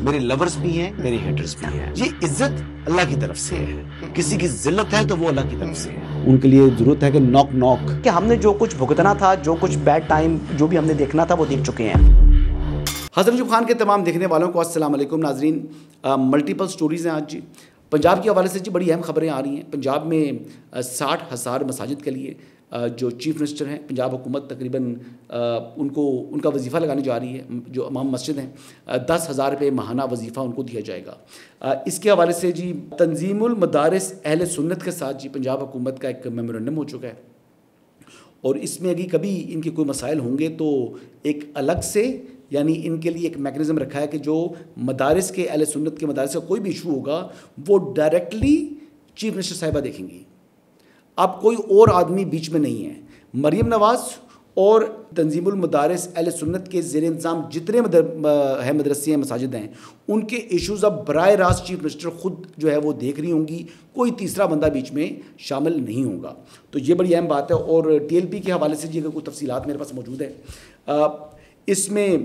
میرے لورز بھی ہیں, میرے ہیٹرز بھی ہیں. یہ عزت اللہ کی طرف سے ہے. کسی کی ذلت ہے تو وہ اللہ کی طرف سے ہے. ان کے لیے ضرورت ہے کہ نوک نوک کہ ہم نے جو کچھ بھگتنا تھا, جو کچھ بیڈ ٹائم جو بھی ہم نے دیکھنا تھا وہ دیکھ چکے ہیں. حضرت ایوب خان کے تمام دیکھنے والوں کو السلام علیکم ناظرین. ملٹیپل سٹوریز ہیں آج جی. پنجاب کے حوالے سے جی بڑی اہم خبریں آ رہی ہیں. پنجاب میں 60,000 مساجد کے لیے جو چیف منسٹر ہیں پنجاب حکومت تقریباً ان کا وظیفہ لگانے جا رہی ہے. جو امام مسجد ہیں 10,000 روپے ماہانہ وظیفہ ان کو دیا جائے گا. اس کے حوالے سے جی تنظیم المدارس اہل سنت کے ساتھ جی پنجاب حکومت کا ایک میمورنڈم ہو چکا ہے, اور اس میں اگر کبھی ان کے کوئی مسائل ہوں گے تو ایک الگ سے یعنی ان کے لیے ایک میکنزم رکھا ہے کہ جو مدارس کے اہل سنت کے مدارس کا کوئی بھی ایشو ہوگا وہ ڈائریکٹلی چیف منسٹر صاحبہ دیکھیں گی. اب کوئی اور آدمی بیچ میں نہیں ہے. مریم نواز اور تنظیم المدارس اہل سنت کے زیر انتظام جتنے مدرسے ہیں مساجد ہیں ان کے ایشوز اب براہ راست چیف منسٹر خود جو ہے وہ دیکھ رہی ہوں گی. کوئی تیسرا بندہ بیچ میں شامل نہیں ہوگا. تو یہ بڑی اہم بات ہے. اور TLP کے حوالے سے جی اگر کوئی تفصیلات میرے پاس موجود ہے, اس میں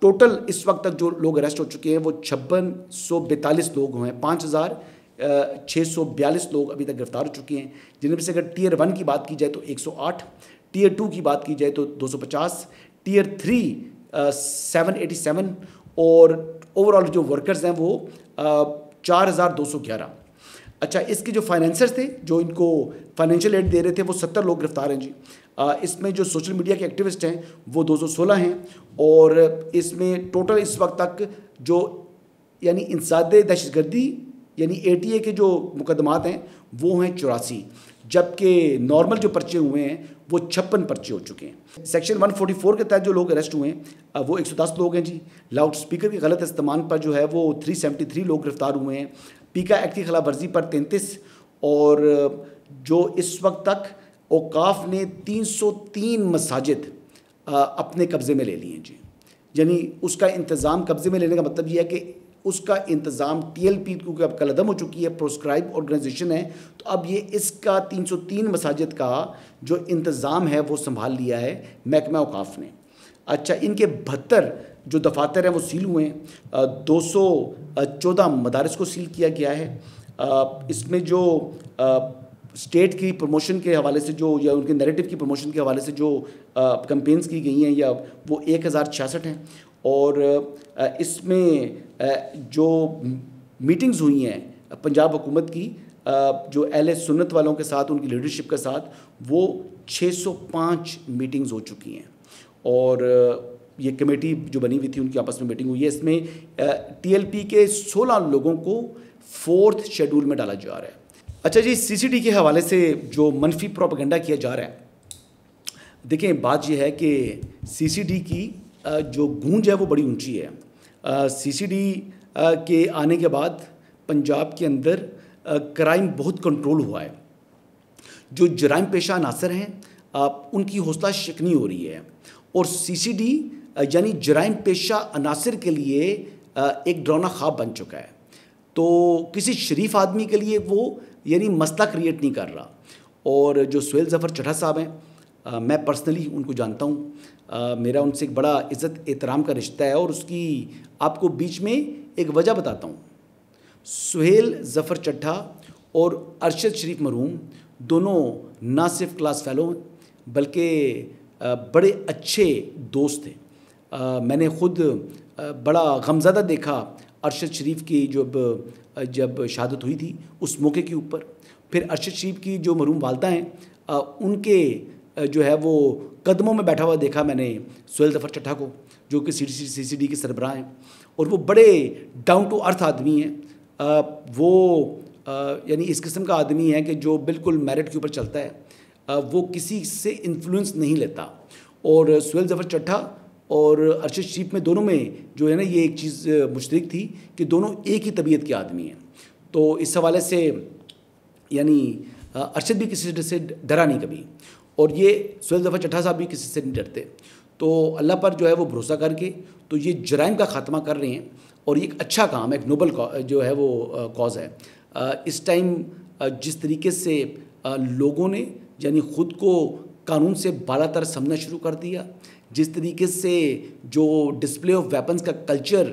ٹوٹل اس وقت تک جو لوگ اریسٹ ہو چکے ہیں وہ 5642 لوگ ہیں. 5642 لوگ ابھی تک گرفتار ہو چکے ہیں, جن میں سے اگر ٹیئر 1 کی بات کی جائے تو 108, ٹیئر 2 کی بات کی جائے تو 250, ٹیئر 3 787, اور اوور آل جو ورکرز ہیں وہ 4211. اچھا, اس کے جو فائنینسرز تھے جو ان کو فائنینشیل ایڈ دے رہے تھے وہ 70 لوگ گرفتار ہیں جی. اس میں جو سوشل میڈیا کے ایکٹیوسٹ ہیں وہ 216 ہیں, اور اس میں ٹوٹل اس وقت تک جو یعنی انسداد دہشت گردی یعنی ATA کے جو مقدمات ہیں وہ ہیں 84, جبکہ نارمل جو پرچے ہوئے ہیں وہ 56 پرچے ہو چکے ہیں. سیکشن 144 کے تحت جو لوگ اریسٹ ہوئے ہیں وہ 110 لوگ ہیں جی. لاؤڈ اسپیکر کے غلط استعمال پر جو ہے وہ 373 لوگ گرفتار ہوئے ہیں. پیکا ایکٹ کی خلاف ورزی پر 33, اور جو اس وقت تک اوقاف نے 303 مساجد اپنے قبضے میں لے لی ہیں جی. یعنی اس کا انتظام قبضے میں لینے کا مطلب یہ ہے کہ اس کا انتظام TLP کیونکہ اب کل عدم ہو چکی ہے, پروسکرائب آرگنائزیشن ہے, تو اب یہ اس کا 303 مساجد کا جو انتظام ہے وہ سنبھال لیا ہے محکمہ اوقاف نے. اچھا, ان کے 72 جو دفاتر ہیں وہ سیل ہوئے ہیں. 214 مدارس کو سیل کیا گیا ہے. اس میں جو اسٹیٹ کی پروموشن کے حوالے سے جو یا ان کے نیریٹو کی پروموشن کے حوالے سے جو کمپینز کی گئی ہیں یا وہ 1066 ہیں. اور اس میں جو میٹنگز ہوئی ہیں پنجاب حکومت کی جو اہل سنت والوں کے ساتھ ان کی لیڈرشپ کے ساتھ وہ 605 میٹنگز ہو چکی ہیں. اور یہ کمیٹی جو بنی ہوئی تھی ان کی آپس میں میٹنگ ہوئی ہے. اس میں TLP کے 16 لوگوں کو 4تھ شیڈول میں ڈالا جا رہا ہے. اچھا جی, CCD کے حوالے سے جو منفی پروپیگنڈا کیا جا رہا ہے, دیکھیں بات یہ ہے کہ CCD کی جو گونج ہے وہ بڑی اونچی ہے. CCD کے آنے کے بعد پنجاب کے اندر کرائم بہت کنٹرول ہوا ہے. جو جرائم پیشہ عناصر ہیں ان کی حوصلہ شکنی ہو رہی ہے, اور CCD یعنی جرائم پیشہ عناصر کے لیے ایک ڈراؤنا خواب بن چکا ہے. تو کسی شریف آدمی کے لیے وہ یعنی مسئلہ کریٹ نہیں کر رہا. اور جو سہیل ظفر چٹھا صاحب ہیں میں پرسنلی ان کو جانتا ہوں, میرا ان سے ایک بڑا عزت احترام کا رشتہ ہے, اور اس کی آپ کو بیچ میں ایک وجہ بتاتا ہوں. سہیل ظفر چٹھا اور ارشد شریف مرحوم دونوں نہ صرف کلاس فیلو ہیں بلکہ بڑے اچھے دوست تھے. میں نے خود بڑا غمزدہ دیکھا ارشد شریف کی جب شہادت ہوئی تھی اس موقع کے اوپر. پھر ارشد شریف کی جو مرحوم والدہ ہیں ان کے جو ہے وہ قدموں میں بیٹھا ہوا دیکھا میں نے سہیل ظفر چٹھا کو, جو کہ CCD کے سربراہ ہیں, اور وہ بڑے ڈاؤن ٹو ارتھ آدمی ہیں. وہ یعنی اس قسم کا آدمی ہے کہ جو بالکل میرٹ کے اوپر چلتا ہے, وہ کسی سے انفلوئنس نہیں لیتا. اور سہیل ظفر چٹھا اور ارشد شریف میں دونوں میں جو ہے نا یہ ایک چیز مشترک تھی کہ دونوں ایک ہی طبیعت کے آدمی ہیں. تو اس حوالے سے یعنی ارشد بھی کسی سے ڈرا نہیں کبھی, اور یہ سہیل ظفر چٹھا صاحب بھی کسی سے نہیں ڈرتے. تو اللہ پر جو ہے وہ بھروسہ کر کے تو یہ جرائم کا خاتمہ کر رہے ہیں, اور یہ ایک اچھا کام ہے, ایک نوبل جو ہے وہ کاز ہے. اس ٹائم جس طریقے سے لوگوں نے یعنی خود کو قانون سے بالا تر سمجھنا شروع کر دیا, جس طریقے سے جو ڈسپلے آف ویپنز کا کلچر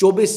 24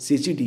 CCD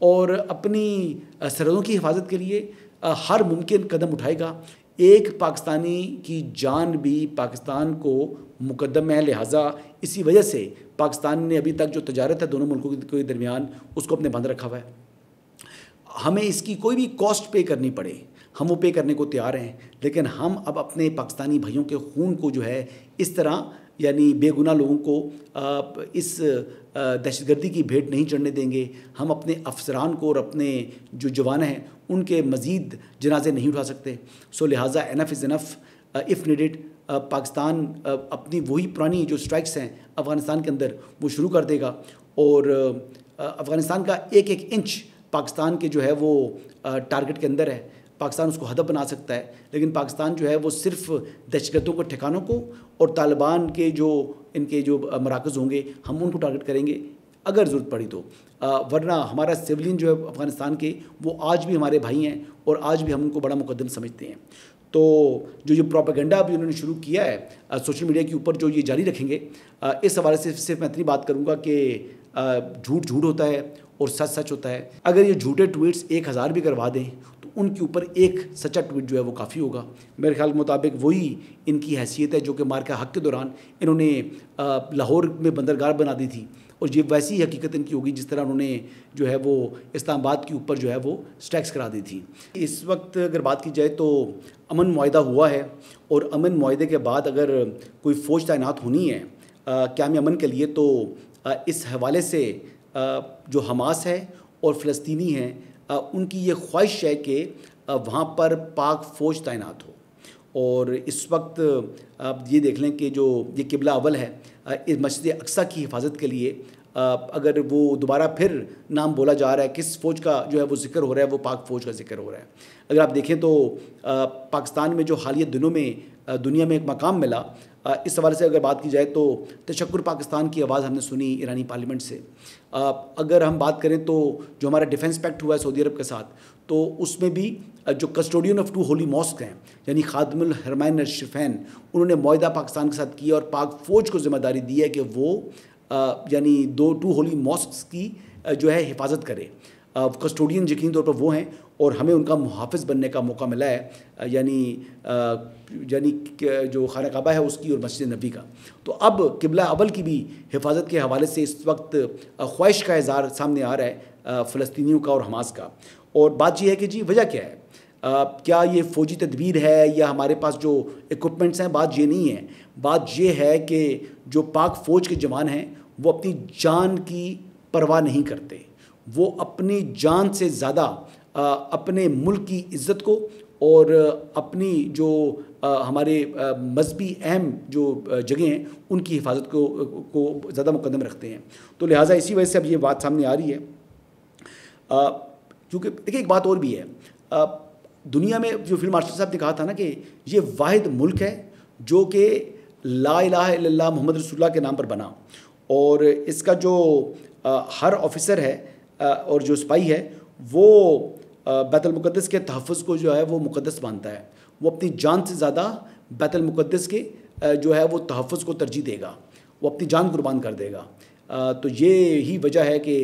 اور اپنی سرحدوں کی حفاظت کے لیے ہر ممکن قدم اٹھائے گا. ایک پاکستانی کی جان بھی پاکستان کو مقدم ہے، لہٰذا اسی وجہ سے پاکستان نے ابھی تک جو تجارت ہے دونوں ملکوں کے درمیان اس کو اپنے بند رکھا ہوا ہے. ہمیں اس کی کوئی بھی کاسٹ پے کرنی پڑے ہم وہ پے کرنے کو تیار ہیں، لیکن ہم اب اپنے پاکستانی بھائیوں کے خون کو جو ہے اس طرح یعنی بے گناہ لوگوں کو اس دہشت گردی کی بھیٹ نہیں چڑھنے دیں گے. ہم اپنے افسران کو اور اپنے جو جوان ہیں ان کے مزید جنازے نہیں اٹھا سکتے. سو لہٰذا انف از انف اف نیڈڈ. پاکستان اپنی وہی پرانی جو اسٹرائکس ہیں افغانستان کے اندر وہ شروع کر دے گا، اور افغانستان کا ایک ایک انچ پاکستان کے جو ہے وہ ٹارگٹ کے اندر ہے. پاکستان اس کو ہدف بنا سکتا ہے، لیکن پاکستان جو ہے وہ صرف دہشت گردوں کو ٹھکانوں کو اور طالبان کے جو ان کے جو مراکز ہوں گے ہم ان کو ٹارگٹ کریں گے اگر ضرورت پڑی تو. ورنہ ہمارا سیولین جو ہے افغانستان کے وہ آج بھی ہمارے بھائی ہیں اور آج بھی ہم ان کو بڑا مقدم سمجھتے ہیں. تو جو پروپیگنڈا بھی انہوں نے شروع کیا ہے سوشل میڈیا کے اوپر جو یہ جاری رکھیں گے، اس حوالے سے صرف میں اتنی بات کروں گا کہ جھوٹ جھوٹ ہوتا ہے اور سچ سچ ہوتا ہے. اگر یہ جھوٹے ٹویٹس 1000 بھی کروا دیں تو ان کے اوپر ایک سچا ٹویٹ جو ہے وہ کافی ہوگا. میرے خیال کے مطابق وہی ان کی حیثیت ہے جو کہ مارکہ حق کے دوران انہوں نے لاہور میں بندرگاہ بنا دی تھی، اور یہ ویسی حقیقت ان کی ہوگی جس طرح انہوں نے جو ہے وہ اسلام آباد کے اوپر جو ہے وہ اسٹیکس کرا دی تھی. اس وقت اگر بات کی جائے تو امن معاہدہ ہوا ہے، اور امن معاہدے کے بعد اگر کوئی فوج تعینات ہونی ہے قیام امن کے لیے تو اس حوالے سے جو حماس ہے اور فلسطینی ہیں ان کی یہ خواہش ہے کہ وہاں پر پاک فوج تعینات ہو. اور اس وقت آپ یہ دیکھ لیں کہ جو یہ قبلہ اول ہے اس مسجد اقصیٰ کی حفاظت کے لیے اگر وہ دوبارہ پھر نام بولا جا رہا ہے، کس فوج کا جو ہے وہ ذکر ہو رہا ہے، وہ پاک فوج کا ذکر ہو رہا ہے. اگر آپ دیکھیں تو پاکستان میں جو حالیہ دنوں میں دنیا میں ایک مقام ملا، اس حوالے سے اگر بات کی جائے تو تشکر پاکستان کی آواز ہم نے سنی ایرانی پارلیمنٹ سے. اگر ہم بات کریں تو جو ہمارا ڈیفنس پیکٹ ہوا ہے سعودی عرب کے ساتھ، تو اس میں بھی جو کسٹوڈین آف 2 ہولی ماسک ہیں یعنی خادم الحرمین الشریفین، انہوں نے معاہدہ پاکستان کے ساتھ کیا اور پاک فوج کو ذمہ داری دی ہے کہ وہ یعنی 2 ہولی ماسکس کی جو ہے حفاظت کرے. کسٹوڈین یقینی طور پر وہ ہیں اور ہمیں ان کا محافظ بننے کا موقع ملا ہے، یعنی جو خانہ کعبہ ہے اس کی اور مسجد نبی کا. تو اب قبلہ اول کی بھی حفاظت کے حوالے سے اس وقت خواہش کا اظہار سامنے آ رہا ہے فلسطینیوں کا اور حماس کا. اور بات یہ ہے کہ جی وجہ کیا ہے، کیا یہ فوجی تدبیر ہے یا ہمارے پاس جو ایکوپمنٹس ہیں؟ بات یہ نہیں ہے. بات یہ ہے کہ جو پاک فوج کے جوان ہیں وہ اپنی جان کی پرواہ نہیں کرتے، وہ اپنی جان سے زیادہ اپنے ملک کی عزت کو اور اپنی جو ہمارے مذہبی اہم جو جگہیں ہیں ان کی حفاظت کو زیادہ مقدم رکھتے ہیں. تو لہٰذا اسی وجہ سے اب یہ بات سامنے آ رہی ہے. کیونکہ دیکھیں ایک بات اور بھی ہے، دنیا میں جو فیلڈ مارشل صاحب نے کہا تھا نا کہ یہ واحد ملک ہے جو کہ لا الہ الا اللہ محمد رسول اللہ کے نام پر بنا، اور اس کا جو ہر آفیسر ہے اور جو سپاہی ہے وہ بیت المقدس کے تحفظ کو جو ہے وہ مقدس مانتا ہے. وہ اپنی جان سے زیادہ بیت المقدس کے جو ہے وہ تحفظ کو ترجیح دے گا، وہ اپنی جان قربان کر دے گا. تو یہ ہی وجہ ہے کہ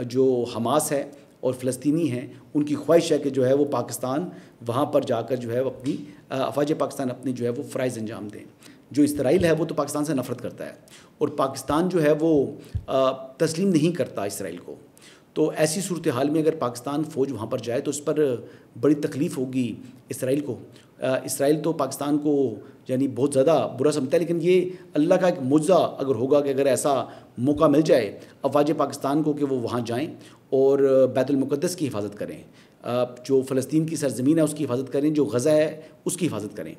جو حماس ہے اور فلسطینی ہیں ان کی خواہش ہے کہ جو ہے وہ پاکستان وہاں پر جا کر جو ہے وہ اپنی افواج پاکستان اپنی جو ہے وہ فرائض انجام دیں. جو اسرائیل ہے وہ تو پاکستان سے نفرت کرتا ہے اور پاکستان جو ہے وہ تسلیم نہیں کرتا اسرائیل کو. تو ایسی صورتحال میں اگر پاکستان فوج وہاں پر جائے تو اس پر بڑی تکلیف ہوگی اسرائیل کو. اسرائیل تو پاکستان کو یعنی بہت زیادہ برا سمجھتا ہے، لیکن یہ اللہ کا ایک معجزہ اگر ہوگا کہ اگر ایسا موقع مل جائے افواج پاکستان کو کہ وہ وہاں جائیں اور بیت المقدس کی حفاظت کریں، جو فلسطین کی سرزمین ہے اس کی حفاظت کریں، جو غزہ ہے اس کی حفاظت کریں.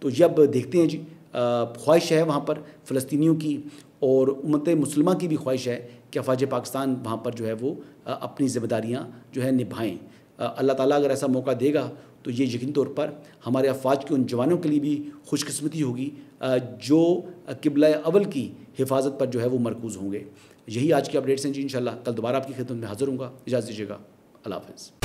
تو یہ اب دیکھتے ہیں جی، خواہش ہے وہاں پر فلسطینیوں کی اور امت مسلمہ کی بھی خواہش ہے کہ افواج پاکستان وہاں پر جو ہے وہ اپنی ذمہ داریاں جو ہے نبھائیں. اللہ تعالیٰ اگر ایسا موقع دے گا تو یہ یقینی طور پر ہمارے افواج کے ان جوانوں کے لیے بھی خوش قسمتی ہوگی جو قبلہ اول کی حفاظت پر جو ہے وہ مرکوز ہوں گے. یہی آج کی اپڈیٹس ہیں جی. انشاءاللہ کل دوبارہ آپ کی خدمت میں حاضر ہوں گا. اجازت دیجیے گا. اللہ حافظ.